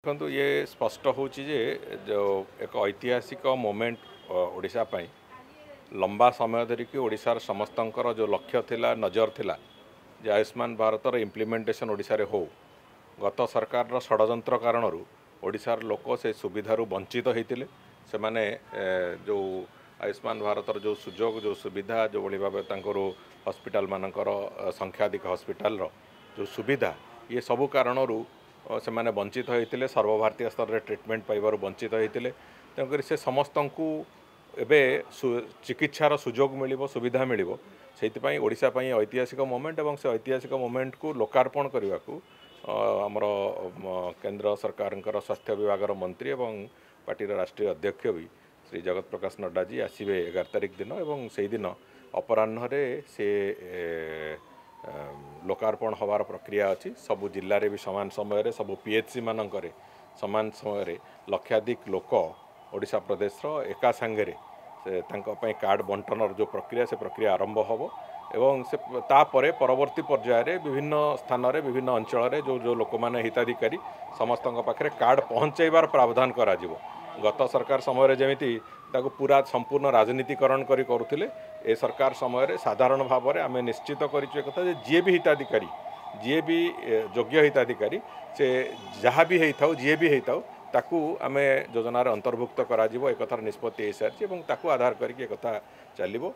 देखो ये स्पष्ट होची जे जो एक ऐतिहासिक मोमेंट ओडिशा पई लंबा समय धरिकी ओडिशार समस्तंकर जो लक्ष्य थिला नजर थिला जे आयुष्मान भारतर इम्प्लीमेंटेशन ओडिशारे हो गत सरकार षडयंत्र कारणरू ओडिशार लोक से सुविधारू वंचित होते से माने जो आयुष्मान भारतर जो सुजोग जो सुविधा जो भली भाव हॉस्पिटल मानकर संख्याधिक हॉस्पिटल जो सुविधा ये सबू कारणरू से माने वंचित होते सर्वभारतीय स्तर में ट्रिटमेंट पाइबार वंचित होते तेणुक से समस्त को एबे चिकित्सार सुजोग मिल सुविधा मिल से ओडिशा पई ऐतिहासिक मोमेंट और से ऐतिहासिक मोमेंट को लोकार्पण करने को आमर केंद्र सरकार स्वास्थ्य विभाग मंत्री और पार्टीर राष्ट्रीय अध्यक्ष भी श्री जगत प्रकाश नड्डा जी आसवे 11 तारिख दिन और से दिन अपराह्न से लोकार्पण हबार प्रक्रिया अच्छी सबु जिले में भी सामान समय सबु पीएचसी मानक सामान समय लक्षाधिक लोक ओडिशा प्रदेश एका सांगे से कार्ड बंटनर जो प्रक्रिया से प्रक्रिया आरंभ हम एवं से तापरे परवर्ती पर्यायर विभिन्न स्थान में विभिन्न अंचल जो जो लोक मैंने हिताधिकारी समस्त पाखे कार्ड पहुँचाइबार प्रावधान करा गत सरकार समय जमी पूरा संपूर्ण राजनीतिकरण करुले ए सरकार समय साधारण भाव में आम निश्चित कथा जी भी हिताधिकारी जी भी योग्य हिताधिकारी से जहाँ भी होता जी भी होता ताकू आम योजनार अंतर्भुक्त करा एक निष्पत्ति हो सारी आधार करके चलो